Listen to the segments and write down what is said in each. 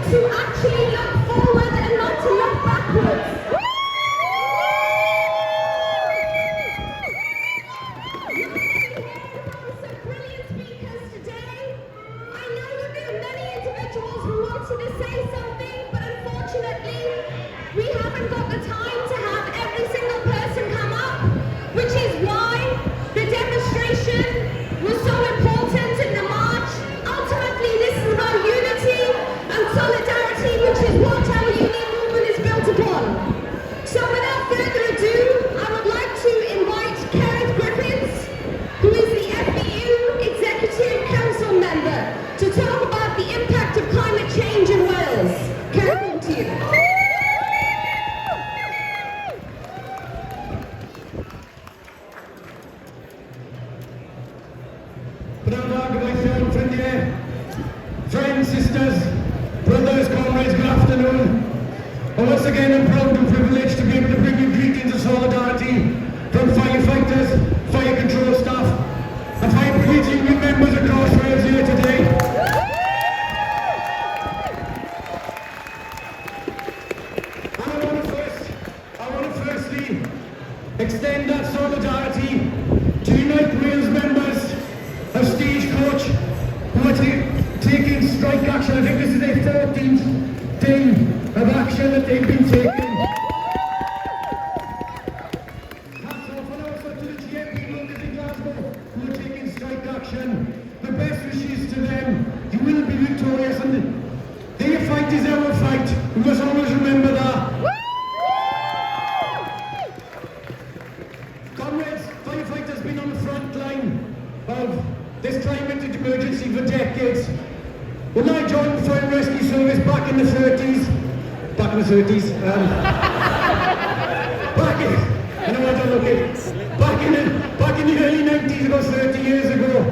to actually look forward and not to look backwards. You've been hearing from some brilliant speakers today. I know that there are many individuals who wanted to say something, but unfortunately, we haven't got the time to have every single person come up, which is why the demonstration was so important in the march. Ultimately, this is about unity and solidarity, which is what our union movement is built upon. So without further ado, I would like to invite Cardiff, who is the FBU Executive Council member, to talk about the impact of climate change in Wales. Cardiff, over to you. Friends, sisters, brothers, comrades, good afternoon. And once again, I'm proud and privileged to be able to bring you greetings of solidarity from firefighters, fire control staff, and fire brigade union members across Wales here today. I want to firstly extend that solidarity to Unite Wales members of Stagecoach who are taking strike action. I think this is their 13th day of action that they've been taking. Hats off and also to the GMP workers in Glasgow who are taking strike action. The best wishes to them. You will be victorious, and their fight is our fight. We must always remember that. Comrades, firefighters have been on the front line of this climate emergency for decades. When I joined the Fire and Rescue Service back in the 30s, back in the early 90s, about 30 years ago,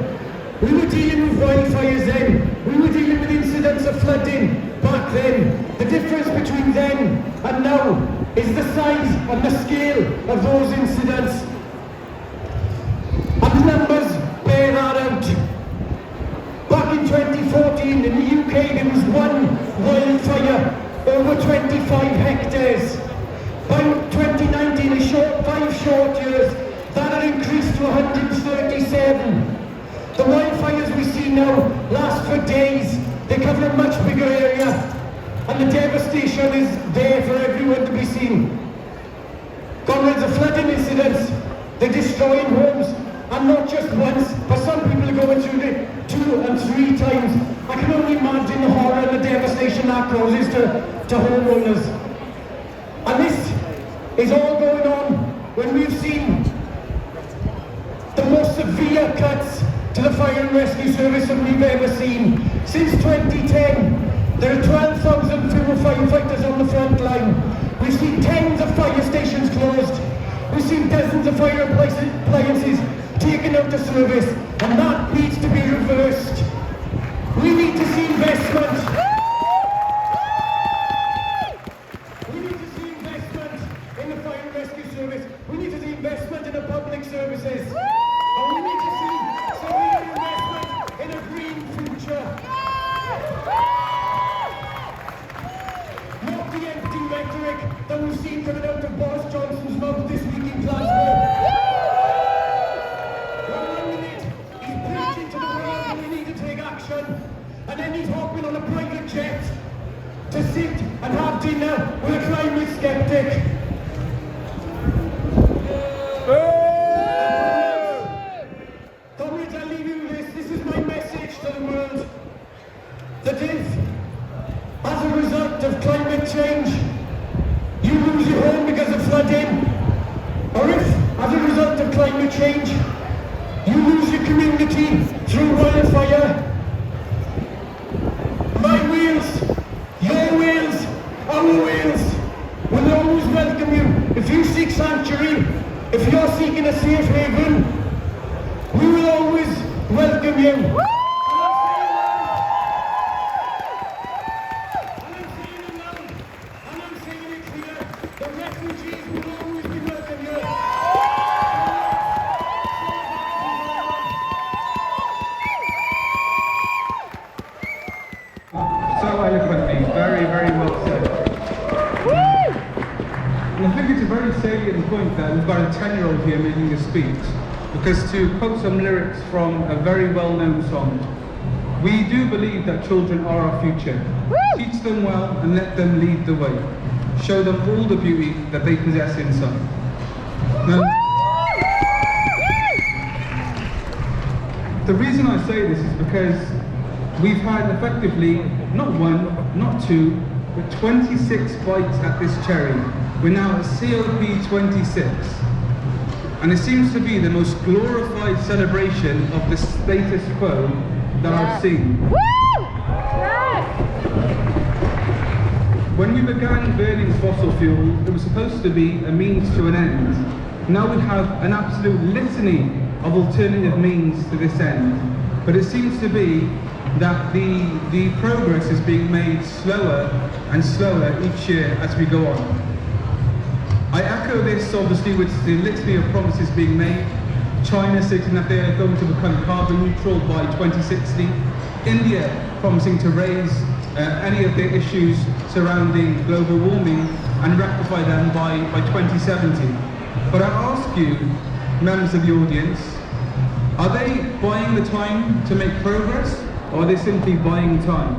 we were dealing with wildfires then. We were dealing with incidents of flooding back then. The difference between then and now is the size and the scale of those incidents. And the numbers bear that out. Back in 2014 in the UK there was one wildfire over 25 hectares. By 2019, in 5 short years, that had increased to 137. The wildfires we see now last for days. They cover a much bigger area, and the devastation is there for everyone to be seen. Comrades, the flooding incidents, they're destroying homes. And not just once, but some people are going through it 2 and 3 times. I can only imagine the horror and the devastation that causes to homeowners. And this is all going on when we've seen the most severe cuts to the Fire and Rescue Service that we've ever seen. Since 2010, there are 12,000 fewer firefighters on the front line. We've seen tens of fire stations closed. We've seen dozens of fire appliances taken out of service, and that needs to be reversed. We need to see investment. We need to see investment in the Fire and Rescue Service. We need to see investment in the public services. And we need to see severe investment in a green future. Not the empty rhetoric that we've seen coming out of Boris Johnson's mouth this week in Glasgow. And then he's hopping on a private jet to sit and have dinner with a climate skeptic. Comrades, I'll leave you with this. This is my message to the world. That if, as a result of climate change, you lose your home because of flooding, or if, as a result of climate change, you lose your community through wildfire, my Wales, your Wales, our Wales will always welcome you. If you seek sanctuary, if you're seeking a safe haven, we will always welcome you. And I'm saying it loud, and I'm saying it clear, the refugees will always be welcome here. So eloquently Very, very well said. And I think it's a very salient point that we've got a 10-year-old here making a speech, because to quote some lyrics from a very well-known song, we do believe that children are our future. Teach them well and let them lead the way. Show them all the beauty that they possess inside. Now, the reason I say this is because we've had effectively not one, not two, but 26 bites at this cherry. We're now at COP26. And it seems to be the most glorified celebration of the status quo that I've seen. When we began burning fossil fuel, it was supposed to be a means to an end. Now we have an absolute litany of alternative means to this end. But it seems to be that the progress is being made slower and slower each year as we go on. I echo this obviously with the litany of promises being made. China stating that they are going to become carbon neutral by 2060. India promising to raise any of the issues surrounding global warming and rectify them by 2070. But I ask you, members of the audience, are they buying the time to make progress, or are they simply buying time?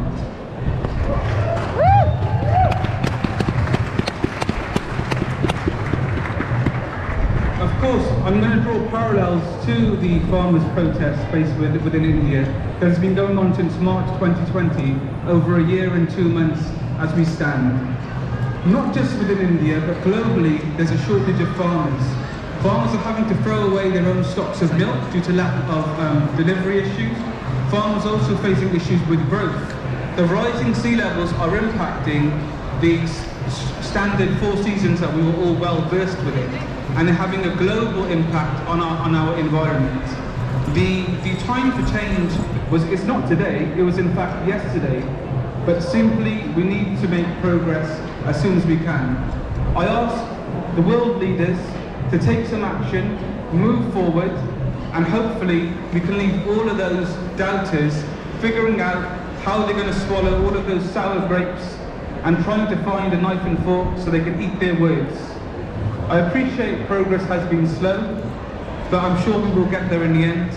Of course, I'm going to draw parallels to the farmers' protest based within India that has been going on since March 2020, over a year and 2 months as we stand. Not just within India, but globally, there's a shortage of farmers. Farmers are having to throw away their own stocks of milk due to lack of delivery issues. Farmers are also facing issues with growth. The rising sea levels are impacting the standard 4 seasons that we were all well versed within, and having a global impact on our environment. The time for change it's not today, it was in fact yesterday, but simply we need to make progress as soon as we can. I ask the world leaders to take some action, move forward, and hopefully we can leave all of those doubters figuring out how they're going to swallow all of those sour grapes and trying to find a knife and fork so they can eat their words. I appreciate progress has been slow, but I'm sure we will get there in the end.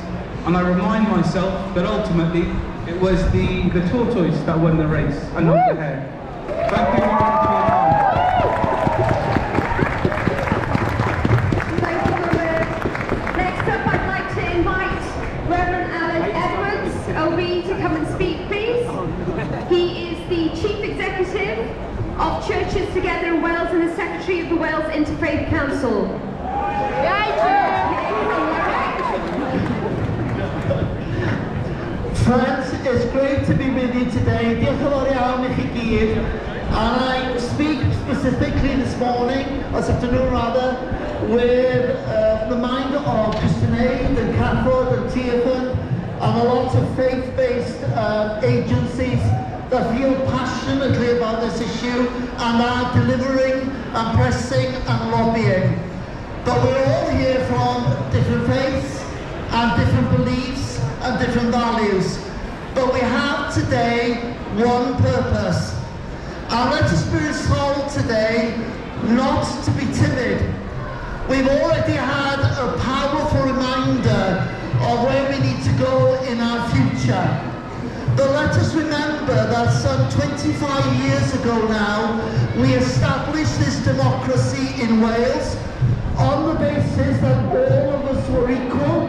And I remind myself that ultimately it was the tortoise that won the race and not the hare. Thank you very much for your time. Thank you, Robert. Next up, I'd like to invite Reverend Alan Edwards, OB, to come and speak, please. He is the Chief Executive of Churches Together in Wales and the Secretary of the Wales Interfaith Council. Friends, it's great to be with you today. Diolch yn fawr iawn i chi gyd. And I speak specifically this morning, this afternoon rather, with the mind of Senedd and Cardiff and Tiafon and a lot of faith-based agencies that feel passionately about this issue and are delivering and pressing and lobbying. But we're all here from different faiths and different beliefs and different values. But we have today one purpose. And let us be resolved today not to be timid. We've already had a powerful reminder of where we need to go in our future. But let us remember that some 25 years ago now, we established this democracy in Wales on the basis that all of us were equal.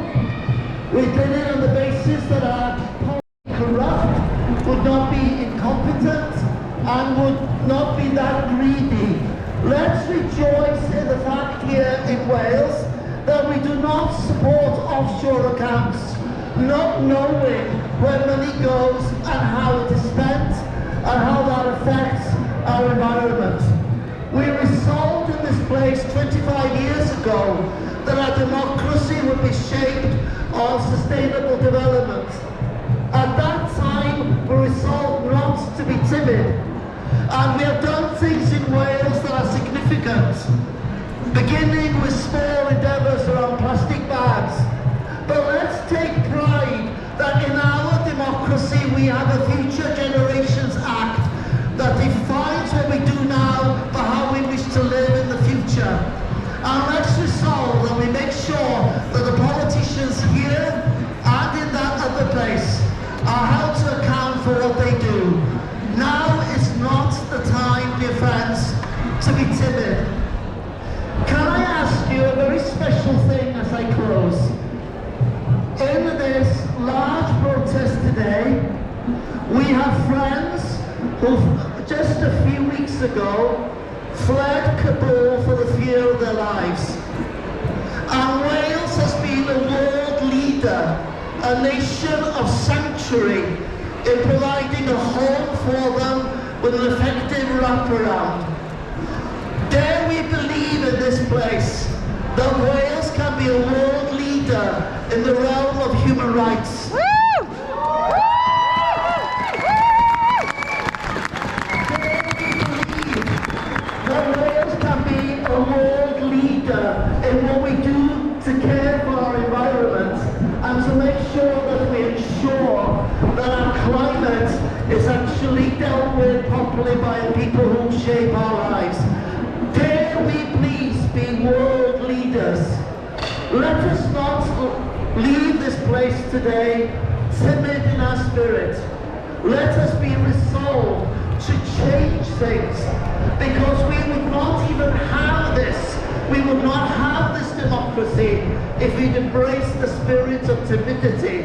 We did it on the basis that our politics corrupt, would not be incompetent, and would not be that greedy. Let's rejoice in the fact here in Wales that we do not support offshore accounts, not knowing where money goes and how it is spent and how that affects our environment. We resolved in this place 25 years ago that our democracy would be shaped on sustainable development. At that time, we resolved not to be timid. And we have done things in Wales that are significant, beginning with small endeavours around plastic bags. But let's take pride that in our democracy we have a Future Generations Act that to be timid. Can I ask you a very special thing as I close? In this large protest today, we have friends who just a few weeks ago fled Kabul for the fear of their lives. And Wales has been a world leader, a nation of sanctuary, in providing a home for them with an effective wraparound. Dare we believe in this place that Wales can be a world leader in the realm of human rights? Dare we believe that Wales can be a world leader in what we do to care for our environment and to make sure that we ensure that our climate is actually dealt with properly by the people who shape our lives? Dare we please be world leaders? Let us not leave this place today timid in our spirit. Let us be resolved to change things, because we would not even have this. We would not have this democracy if we'd embraced the spirit of timidity.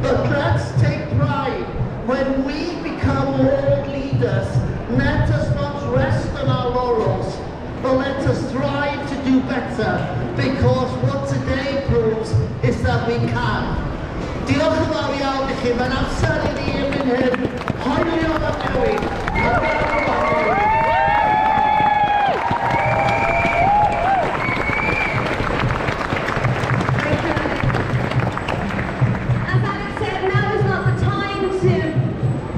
But let's take pride when we become world leaders. Let us not rest on our laurels, but let us strive to do better, because what today proves is that we can. Diolch yn fawr iawn i chi, mae'n amser i ni erbyn hyn, hoelio am newid. As Alex said, now is not the time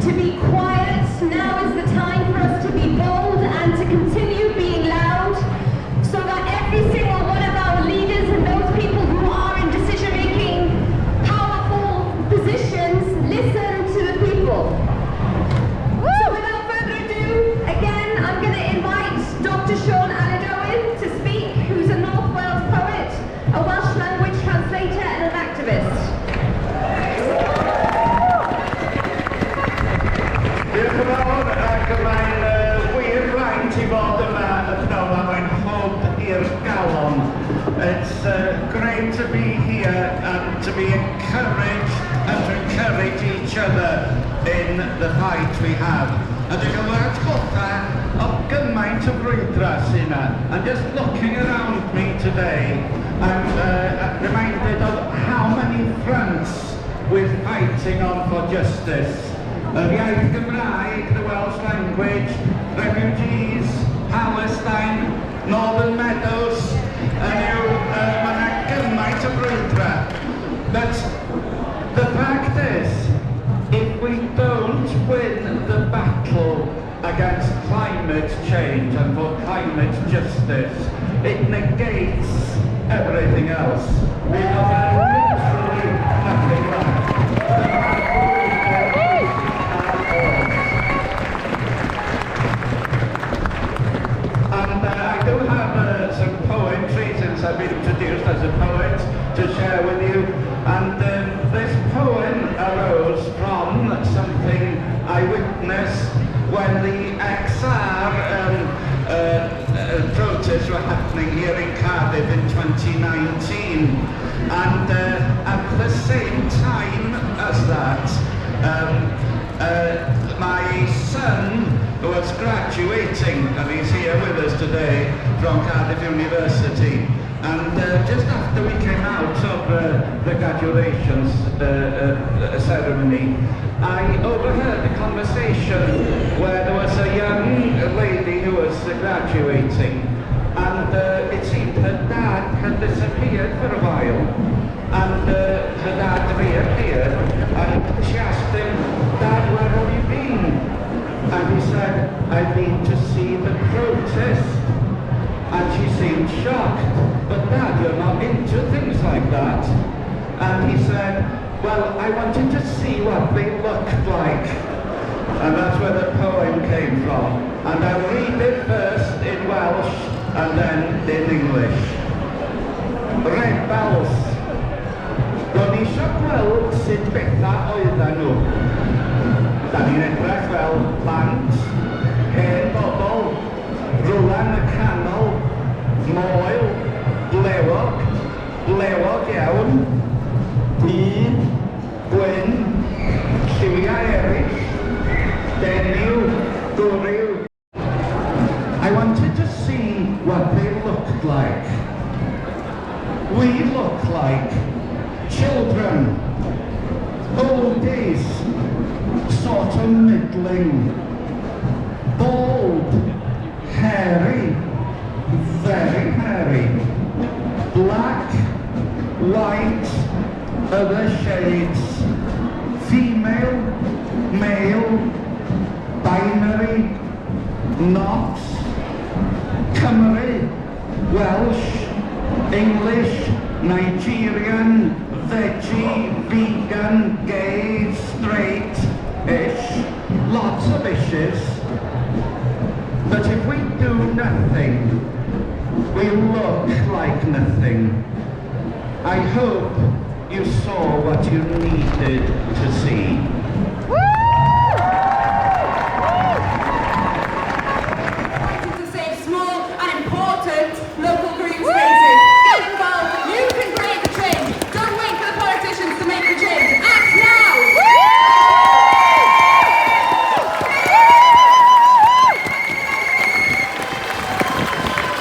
to be quiet. Now is the time for us to be bold and to continue being loud, so that every single one of our leaders and those people who are in decision-making, powerful positions, listen to the people. So without further ado, again, I'm going to invite Dr. Sean Aled to speak, who's a North Wales poet, a Welsh language translator and an activist. Diolch yn fawr, ac mae'n wir fraint i fod yma y pnawn a mae'n hod i'r galon. It's great to be here and to be encouraged and to encourage each other in the fight we have. A dwi'n cael atgoffa o gymaint o brwydra sy'n yna. And just looking around me today, I'm reminded of how many fronts we're fighting on for justice. Yr iaith Gymraeg, the Welsh language, refugees, Palestine, Northern Meadows, mae'n gymaint o brwydra. But the fact is, if we don't win the battle against climate change and for climate justice, it negates everything else. Because there's literally nothing left. I do have some poetry, since I've been introduced as a poet, to share with you. And this poem arose from something I witnessed when the XR protests were happening here in Cardiff in 2019. And at the same time as that, my son was graduating, and he's here with us today from Cardiff University. And just after we came out of the graduation ceremony, I overheard a conversation where there was a young lady who was graduating, and it seemed her dad had disappeared for a while. And her dad reappeared, and she asked him, "Dad, where have you been?" And he said, "I've been to see the protest." And she seemed shocked. "But Dad, you're not into things like that." And he said, "Well, I wanted to see what they looked like." And that's where the poem came from. And I'll read it first in Welsh and then in English. Rebels. Ro'n i isio gweld sut bethau oedden nhw. Da ni'n edrych fel plant, hen bobl, rwan you. I wanted to see what they looked like. We look like children, oldies, sort of middling, bald, hairy, very hairy, black, white, other shades, female, male, binary, not, Cymru, Welsh, English, Nigerian, veggie, vegan, gay, straight-ish, lots of issues. But if we do nothing, we look like nothing. I hope you saw what you needed to see. To save small and important local green spaces. Get involved. You can create the change. Don't wait for the politicians to make the change. Act now.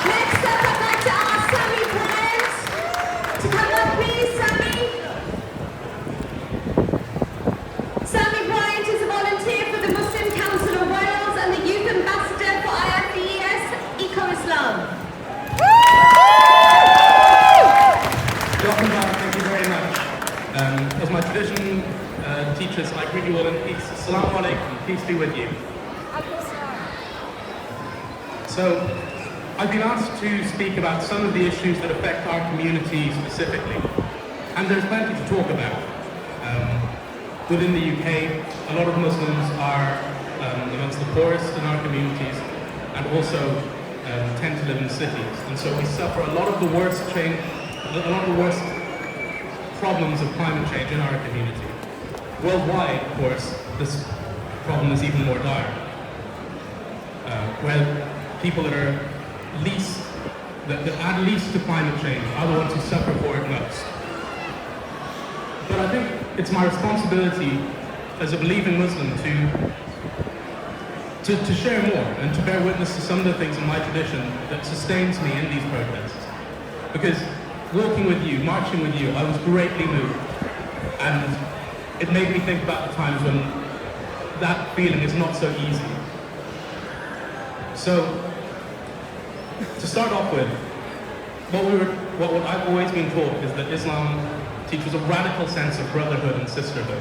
Next up, I'd like to ask Sammy Bryant to come up, please. Sammy Bryant is a volunteer for the Muslim Council of Wales and the Youth Ambassador for IFES Eco-Islam. Welcome back, thank you very much. As my tradition teaches, I greet you all in peace. Assalamu alaikum, peace be with you. So, I've been asked to speak about some of the issues that affect our community specifically. And there's plenty to talk about. Within the UK, a lot of Muslims are amongst the poorest in our communities and also tend to live in cities. And so we suffer a lot of the worst problems of climate change in our community. Worldwide, of course, this problem is even more dire. Where people that are that add least to climate change are the ones who suffer for it most. But I think it's my responsibility as a believing Muslim to share more and to bear witness to some of the things in my tradition that sustains me in these protests. Because walking with you, marching with you, I was greatly moved. And it made me think about the times when that feeling is not so easy. So, to start off with, what I've always been taught is that Islam teaches a radical sense of brotherhood and sisterhood.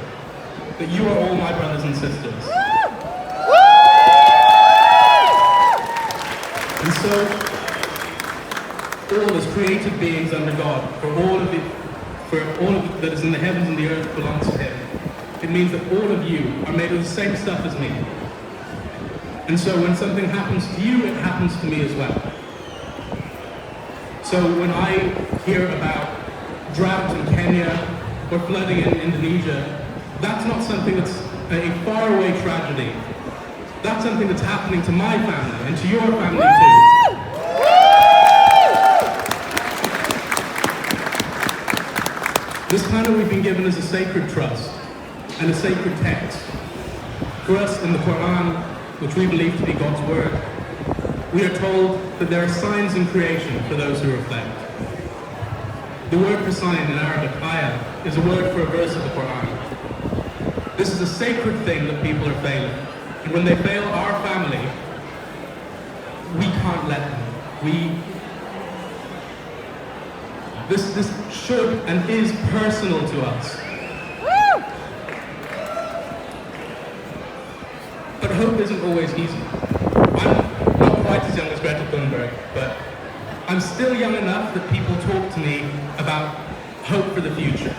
That you are all my brothers and sisters. And so, all as created beings under God, for all of that is in the heavens and the earth belongs to Him. It means that all of you are made of the same stuff as me. And so when something happens to you, it happens to me as well. So when I hear about drought in Kenya or flooding in Indonesia, that's not something that's a faraway tragedy. That's something that's happening to my family and to your family too. This planet we've been given is a sacred trust and a sacred text. For us in the Quran, which we believe to be God's word, we are told that there are signs in creation for those who reflect. The word for sign in Arabic, ayah, is a word for a verse of the Quran. This is a sacred thing that people are failing. And when they fail our family, we can't let them. This should and is personal to us. But hope isn't always easy. I'm not quite as young as Greta Thunberg, but I'm still young enough that people talk to me about hope for the future,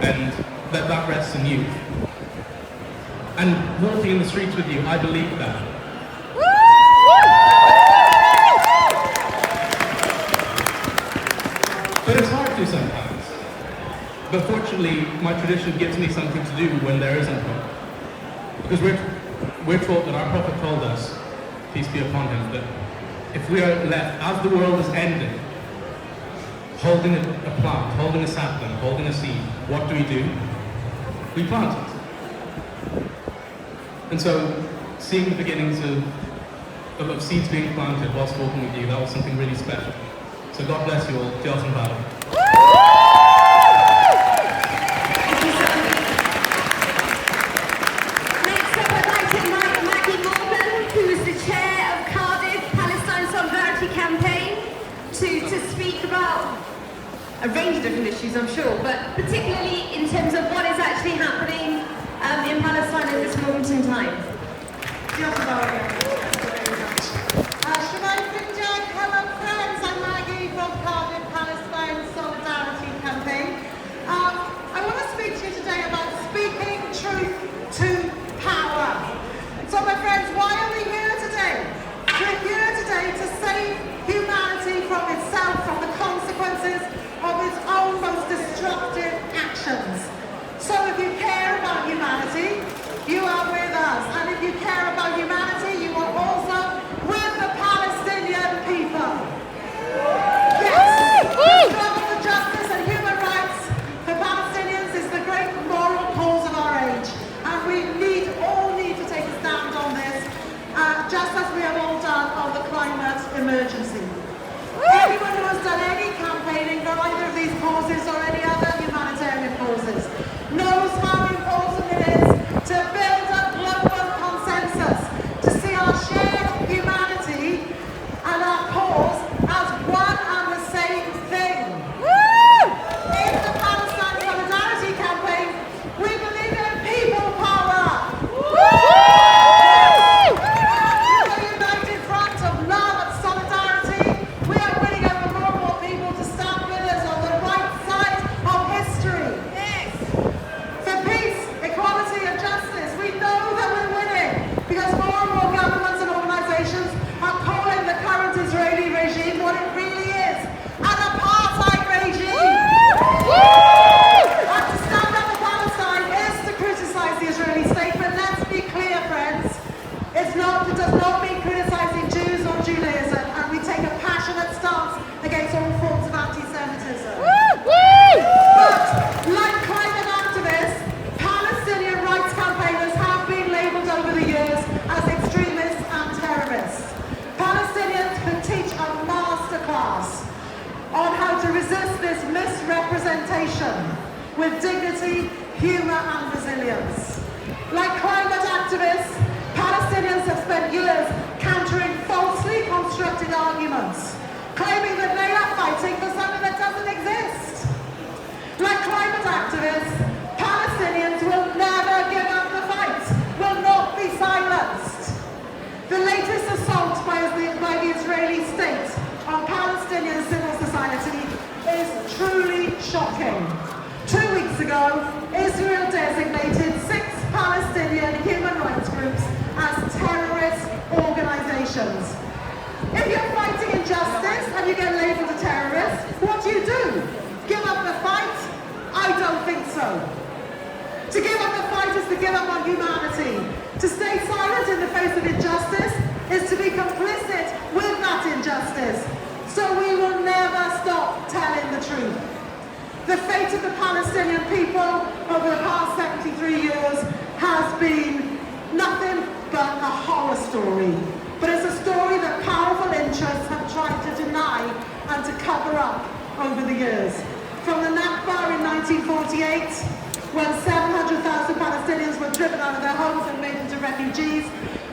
and that rests in youth. And walking in the streets with you, I believe that. But it's hard to sometimes. But fortunately, my tradition gives me something to do when there isn't hope. Because we're taught that our Prophet told us, peace be upon him, that if we are left, as the world is ending, holding a plant, holding a sapling, holding a seed, what do? We plant it. And so, seeing the beginnings of of seeds being planted whilst walking with you. That was something really special. So God bless you all. Diolch yn fawr. Next up, I'd like to invite Maggie Morgan, who is the chair of Cardiff Palestine Solidarity Campaign, to speak about a range of different issues, I'm sure, but particularly in terms of what is actually happening in Palestine at this moment in time. Diolch yn fawr iawn. Shwmae ffrindiau, hello friends, I'm Maggie from Cardiff Palestine Solidarity Campaign. I want to speak to you today about speaking truth to power. So my friends, why are we here today? We're here today to save humanity from itself, from the consequences of its own most destructive actions. So if you care about humanity, you are with us. And if you care about humanity, you are also with the Palestinian people. Yes! The struggle for justice and human rights for Palestinians is the great moral cause of our age. And we all need to take a stand on this, just as we have all done on the climate emergency. Anyone who has done any campaigning for either of these causes or any other humanitarian causes knows how important it is to build a global consensus, to see our shared humanity and our cause as one and the same thing. In the Palestine Solidarity Campaign, we believe in people power. With a united front of love and solidarity, we are winning over more and more people to stand with us on the right side of history. For peace, equality and justice, we know that we're winning because more and more governments and organisations are calling the current Israeli regime what it really is, an apartheid regime. And to stand up for Palestine is to criticise the Israeli state, but let's be clear, friends, it does not mean criticising Jews or Judaism, and we take a passionate stance against all forms of anti-Semitism. But, like climate activists, Palestinian rights campaigners have been labelled over the years as extremists and terrorists. Palestinians could teach a masterclass on how to resist this misrepresentation with dignity, humour and resilience. Like climate activists, Palestinians have spent years countering falsely constructed arguments, claiming that they are fighting for something that doesn't exist. Like climate activists, Palestinians will never give up the fight, will not be silenced. The latest assault by the Israeli state on Palestinian civil society is truly shocking. 2 weeks ago, Israel designated 6 Palestinian human rights groups as terrorist organisations. If you're fighting injustice and you get labelled a terrorist, what do? Give up the fight? I don't think so. To give up the fight is to give up on humanity. To stay silent in the face of injustice is to be complicit with that injustice. So we will never stop telling the truth. The fate of the Palestinian people over the past 73 years has been nothing but a horror story. But it's a story that powerful interests have tried to deny and to cover up over the years. From the Nakba in 1948, when 700,000 Palestinians were driven out of their homes and made into refugees,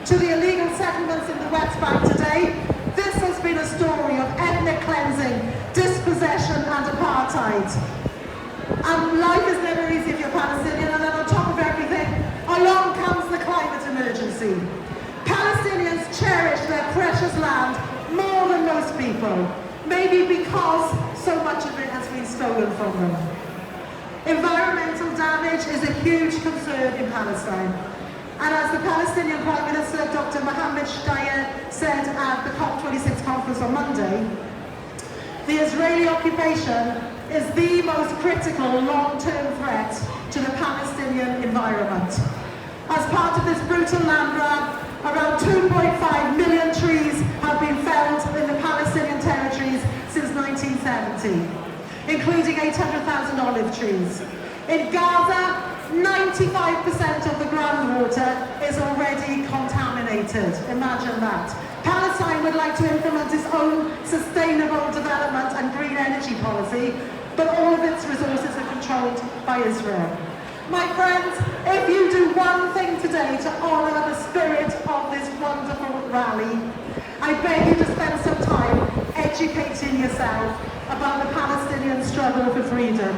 to the illegal settlements in the West Bank today, this has been a story of ethnic cleansing, dispossession and apartheid. And life is never easy if you're Palestinian, and then on top of everything, along comes the climate emergency. Palestinians cherish their precious land more than most people, maybe because so much of it has been stolen from them. Environmental damage is a huge concern in Palestine. And as the Palestinian Prime Minister, Dr. Mohammed Shtayyeh, said at the COP26 conference on Monday, the Israeli occupation is the most critical long-term threat to the Palestinian environment. As part of this brutal land grab, around 2.5 million trees have been felled in the Palestinian territories since 1970, including 800,000 olive trees. In Gaza, 95% of the groundwater is already contaminated. Imagine that. Palestine would like to implement its own sustainable development and green energy policy, but all of its resources are controlled by Israel. My friends, if you do one thing today to honour the spirit of this wonderful rally, I beg you to spend some time educating yourself about the Palestinian struggle for freedom.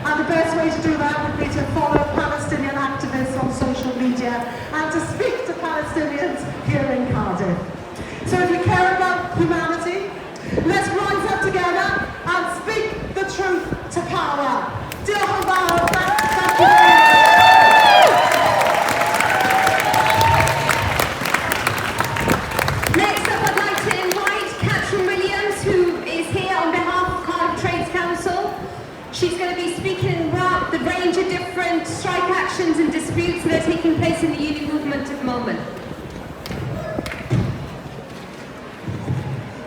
And the best way to do that would be to follow Palestinian activists on social media and to speak to Palestinians here in Cardiff. So if you care about humanity, let's rise up together and speak the truth to power. Thank you. Next up, I'd like to invite Catherine Williams, who is here on behalf of Cardiff Trades Council. She's going to be speaking about the range of different strike actions and disputes that are taking place in the union movement at the moment.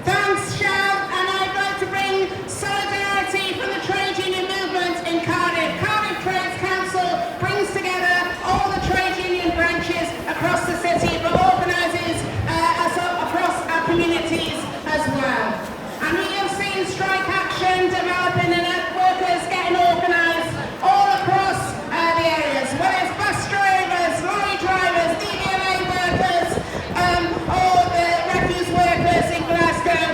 Thanks, Shav, and I'd like to bring solidarity from the trade union movement in Cardiff. Cardiff Trades Council brings together all the trade union branches across the city, but organises across our communities as well. And we have seen strike action developing and workers getting organised all across the areas, whether it's bus drivers, lorry drivers, DVLA workers, or the refuse workers in Glasgow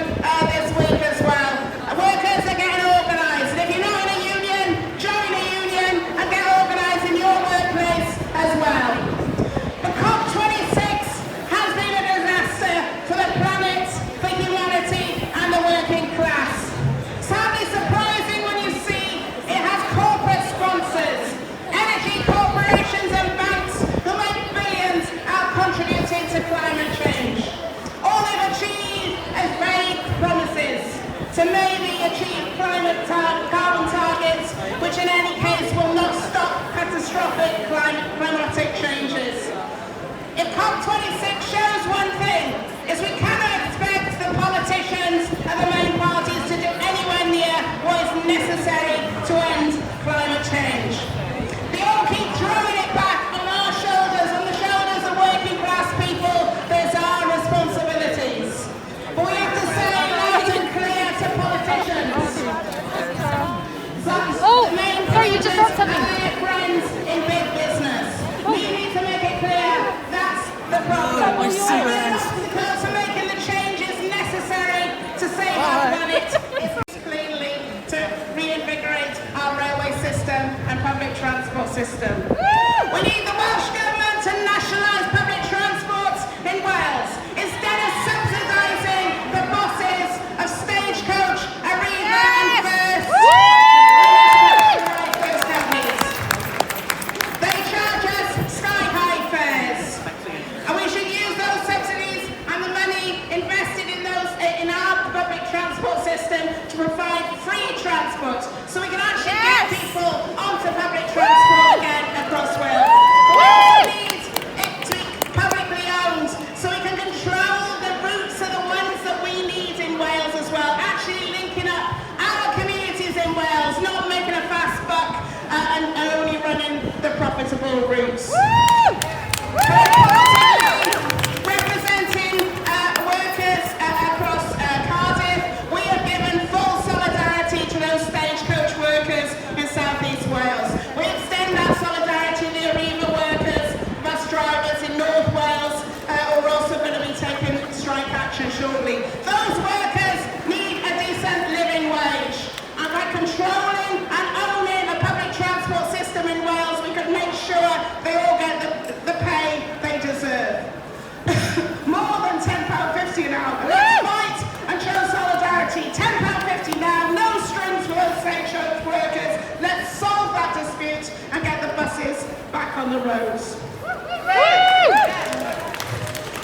this week as well. Workers are getting organised. And if you're not in a union, join a union and get organised in your workplace as well. The COP26 has been a disaster for the planet, for humanity and the working class. Sadly surprising when you see it has corporate sponsors, energy corporations and banks who make billions out contributing to climate change. All they've achieved is vague promises to maybe achieve carbon targets, which in any case will not stop catastrophic climatic changes. If COP26 shows one thing, is we cannot expect the politicians and the main parties to do anywhere near what is necessary to end climate change. They all keep throwing it back on our shoulders, on the shoulders of working class people. There's our responsibilities. But we have to say loud and clear to politicians. Oh, sorry, you just dropped something. And their friends in big business. We need to make it clear that's the problem. We're obstacles to making the changes necessary to save our planet. It's cleanly to reinvigorate our railway system and public transport system. We need the Welsh Government to nationalise public transport in Wales instead of subsidising the bosses of Stagecoach, Arriva and First. They charge us sky-high fares, and we should use those subsidies and the money invested in our public transport system to provide free transport, so we can actually get people onto public transport again across Wales. We also need it to be publicly owned, so we can control the routes of the ones that we need in Wales as well, actually linking up our communities in Wales, not making a fast buck and only running the profitable routes. Representing workers across Cardiff, we have given full solidarity to those Stagecoach workers in South East Wales. We extend that solidarity to the Arriva workers, bus drivers in North Wales, who are also going to be taking strike action shortly. Those workers need a decent living wage, and by controlling and owning a public transport system in Wales, we could make sure they all get the pay they deserve. More than £10.50 an hour. Let's fight and show solidarity. £10.50 now, no strings for those Stagecoach workers. Let's solve that dispute and get the buses back on the roads.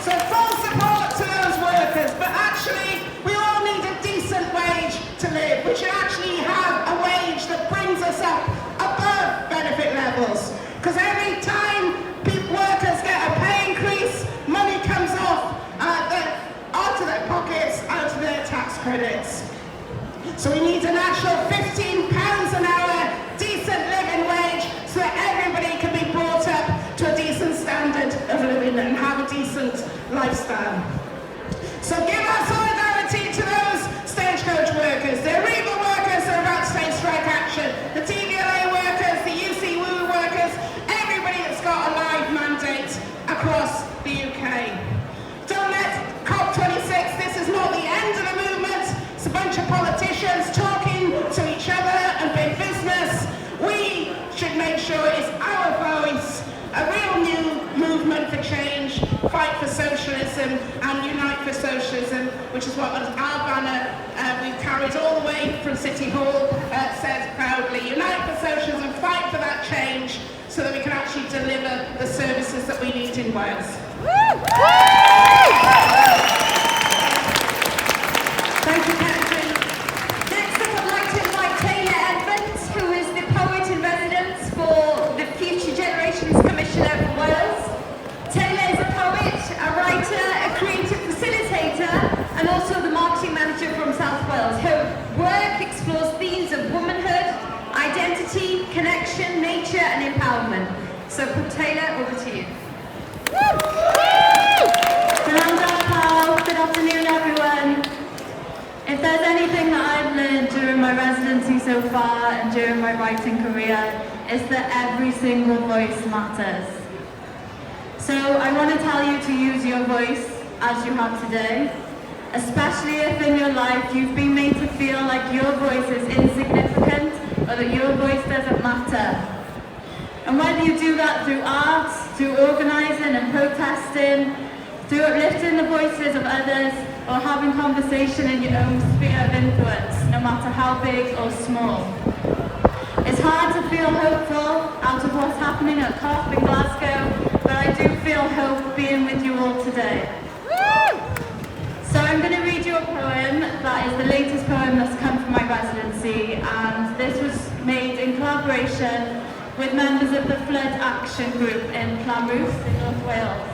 So full support to those workers, but actually we all need a decent wage to live. We should actually have a wage that brings us up above benefit levels, because every time workers get a pay increase, money comes off onto their pockets, out of their tax credits. So we need an actual £15 an hour decent living wage, so that everybody can be brought up to a decent standard of living and have a decent lifestyle. So fight for socialism and unite for socialism, which is what our banner we've carried all the way from City Hall says proudly. Unite for socialism, fight for that change so that we can actually deliver the services that we need in Wales. Thank you, Catherine. Next up, I'd like to invite Taylor Edmonds, who is the poet in residence for the Future Generations Commissioner for Wales. Taylor is a poet, a writer, a creative facilitator, and also the marketing manager from South Wales. Her work explores themes of womanhood, identity, connection, nature, and empowerment. So, Taylor, over to you. Good afternoon, everyone. If there's anything that I've learned during my residency so far and during my writing career, it's that every single voice matters. So I want to tell you to use your voice as you have today, especially if in your life you've been made to feel like your voice is insignificant or that your voice doesn't matter. And whether you do that through art, through organising and protesting, through uplifting the voices of others, or having conversation in your own sphere of influence, no matter how big or small. It's hard to feel hopeful out of what's happening at COP in Glasgow, but I do feel hope being with you all today. So I'm going to read you a poem that is the latest poem that's come from my residency, and this was made in collaboration with members of the Flood Action Group in Llanrwst in North Wales.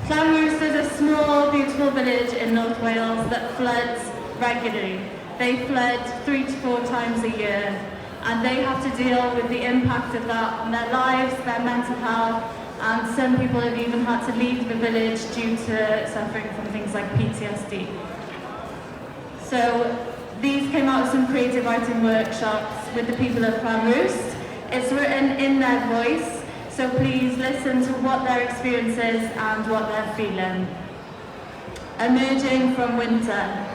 Llanrwst is a small, beautiful village in North Wales that floods regularly. They flood 3 to 4 times a year, and they have to deal with the impact of that on their lives, their mental health, and some people have even had to leave the village due to suffering from things like PTSD. So these came out of some creative writing workshops with the people of Llanrwst. It's written in their voice, so please listen to what their experience is and what they're feeling. Emerging from winter.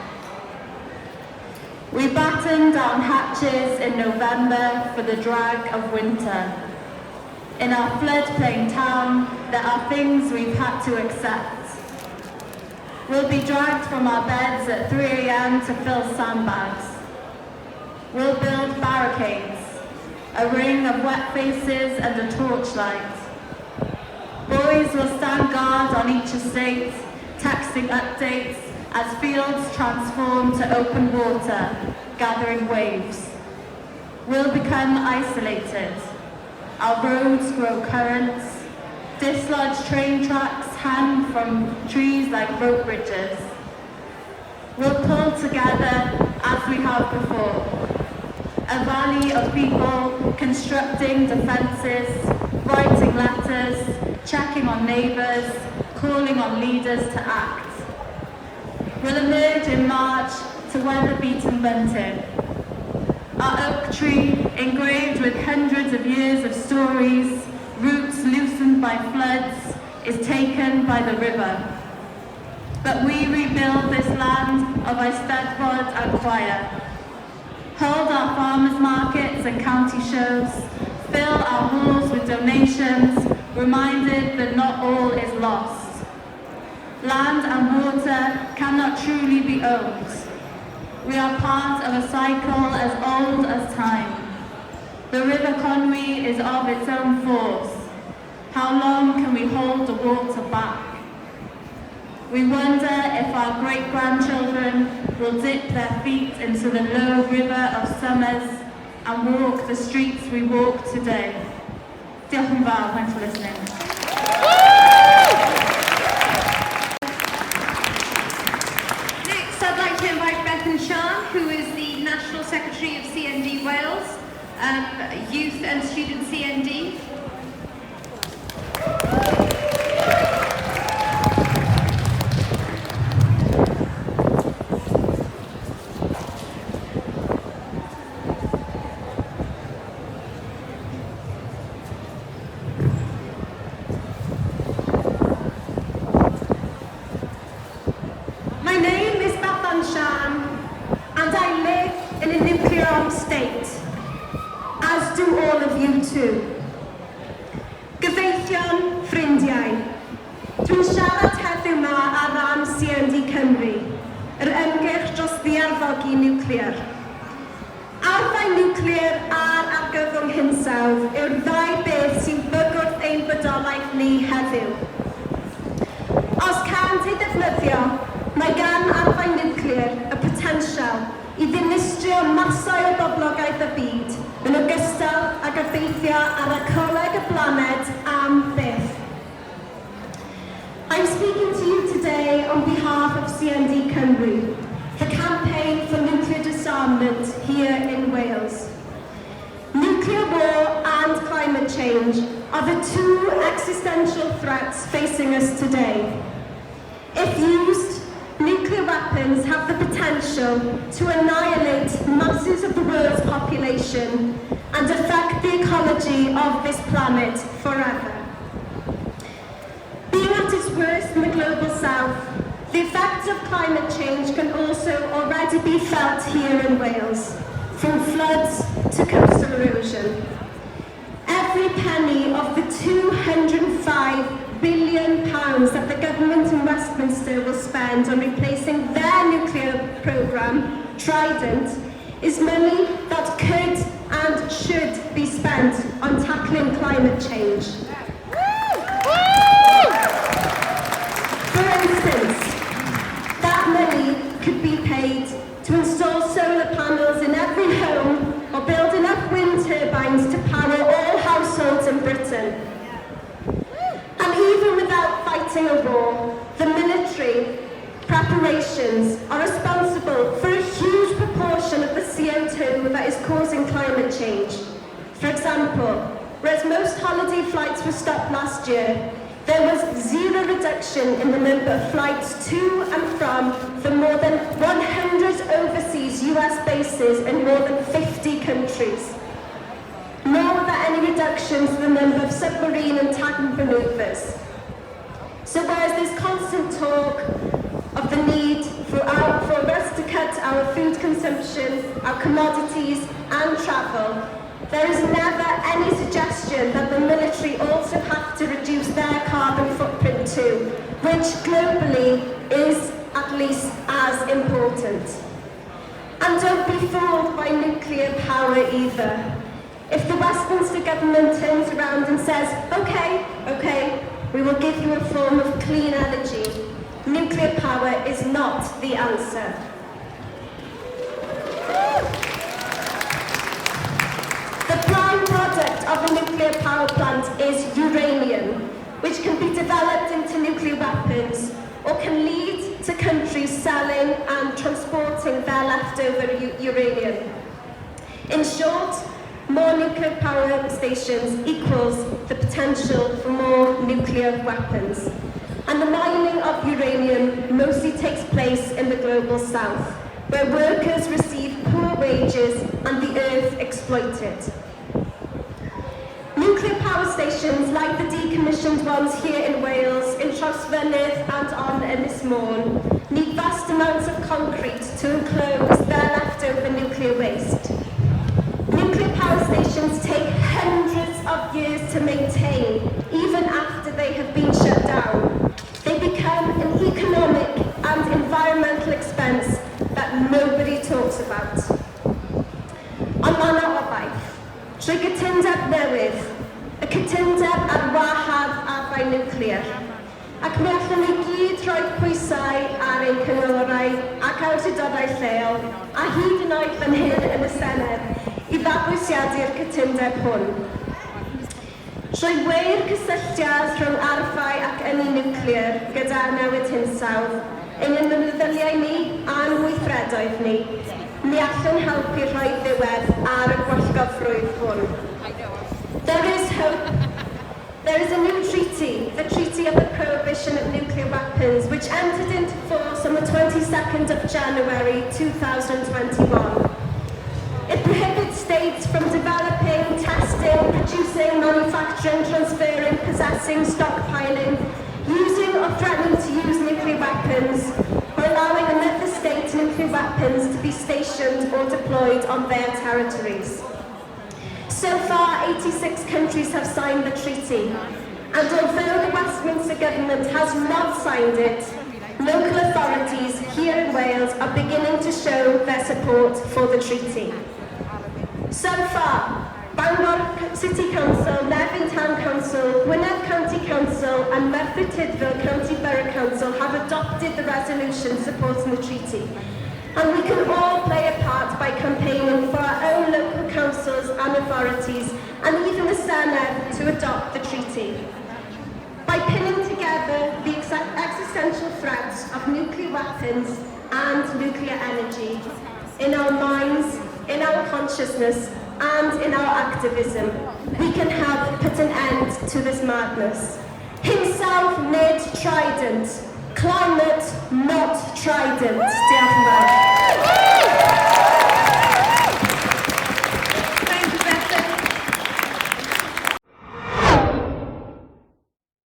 We batten down hatches in November for the drag of winter. In our floodplain town, there are things we've had to accept. We'll be dragged from our beds at 3 a.m. to fill sandbags. We'll build barricades, a ring of wet faces and a torchlight. Boys will stand guard on each estate, texting updates as fields transform to open water, gathering waves. We'll become isolated. Our roads grow currents. Dislodged train tracks hang from trees like rope bridges. We'll pull together as we have before. A valley of people constructing defences, writing letters, checking on neighbours, calling on leaders to act. We'll emerge in March to weather-beaten bunting. Our oak tree, engraved with hundreds of years of stories, roots loosened by floods, is taken by the river. But we rebuild this land of Eisteddfod and choir. Hold our farmers' markets and county shows, fill our halls with donations, reminded that not all is lost. Land and water cannot truly be owned. We are part of a cycle as old as time. The River Conwy is of its own force. How long can we hold the water back? We wonder if our great-grandchildren will dip their feet into the low river of summers and walk the streets we walk today. Diolch yn fawr, thanks for listening. Next, I'd like to invite Bethan Sian, who is the National Secretary of CND Wales, Youth and Student CND. My name is Bethan Sian, and I live in a nuclear-armed state, as do all of you too. Gyfeillion, ffrindiau, dwi'n siarad CND Cymru, yr ymgyrch dros ddiarfogi niwclear. Arfau niwclear a'r argyfwng hinsawdd yw'r ddau beth sy'n bygwth ein bodolaeth ni heddiw. Os cânt ei ddefnyddio, mae gan arfau niwclear y potensial i ddinistrio masau o boblogaeth y byd yn ogystal ag effeithio ar ecoleg y blaned am byth. I'm speaking to you today on behalf of CND Cymru, the campaign for nuclear disarmament here in Wales. Nuclear war and climate change are the two existential threats facing us today. If used, nuclear weapons have the potential to annihilate masses of the world's population and affect the ecology of this planet forever. Being at its worst in the global south, the effects of climate change can also already be felt here in Wales, from floods to coastal erosion. Every penny of the £205 billion that the government in Westminster will spend on replacing their nuclear programme, Trident, is money that could and should be spent on tackling climate change. For instance, that money could be paid to install solar panels in every home or build enough wind turbines to power all households in Britain. And even without fighting a war, the military preparations are responsible for a huge proportion of the CO2 that is causing climate change. For example, whereas most holiday flights were stopped last year, there was zero reduction in the number of flights to and from the more than 100 overseas US bases in more than 50 countries. Nor were there any reductions in the number of submarine and tank manoeuvres. So whereas there's constant talk of the need for us to cut our food consumption, our commodities and travel, there is never any suggestion that the military also have to reduce their carbon footprint too, which globally is at least as important. And don't be fooled by nuclear power either. If the Westminster government turns around and says, okay, we will give you a form of clean energy, nuclear power is not the answer. The prime product of a nuclear power plant is uranium, which can be developed into nuclear weapons or can lead to countries selling and transporting their leftover uranium. In short, more nuclear power stations equals the potential for more nuclear weapons. And the mining of uranium mostly takes place in the global south, where workers receive poor wages and the earth exploited. Nuclear power stations like the decommissioned ones here in Wales, in Trawsfynydd and on Ynys Môn, need vast amounts of concrete to enclose their leftover nuclear waste. Nuclear power stations take hundreds of years to maintain, even after they have been shut down. They become an economic and environmental expense that nobody talks about. Ond mae yna obaith. Trwy gytundeb newydd, y cytundeb ar wahad arfau nuclear. Ac mi allwn ni gyd rhoi pwysau ar ein cyngorau ac awdurdodau lleol, a hyd yn oed fan hyn yn y Senedd, i ddabwysiadu'r cytundeb hwn. Trwy weir cysylltiad rhwng arfau ac ynni nuclear gyda newid hinsawdd, ein ymwybyddiau ni a'n weithredoedd ni, ni allwn helpu rhoi ddiwedd ar y gwellgofrwydd hwn. There is hope. There is a new treaty, the Treaty of the Prohibition of Nuclear Weapons, which entered into force on the 22nd of January 2021. It prohibits states from developing, testing, producing, manufacturing, transferring, possessing, stockpiling, using or threatening to use nuclear weapons, or allowing another state's nuclear weapons to be stationed or deployed on their territories. So far, 86 countries have signed the treaty, and although the Westminster government has not signed it, local authorities here in Wales are beginning to show their support for the treaty. So far, Bangor City Council, Levin Town Council, Gwynedd County Council and Merthyr Tydfil County Borough Council have adopted the resolution supporting the treaty. And we can all play a part by campaigning for our own local councils and authorities and even the Senedd to adopt the treaty. By pinning together the existential threats of nuclear weapons and nuclear energy in our minds, in our consciousness and in our activism, we can help put an end to this madness. Himself made trident, climate not trident. Diolch yn fawr.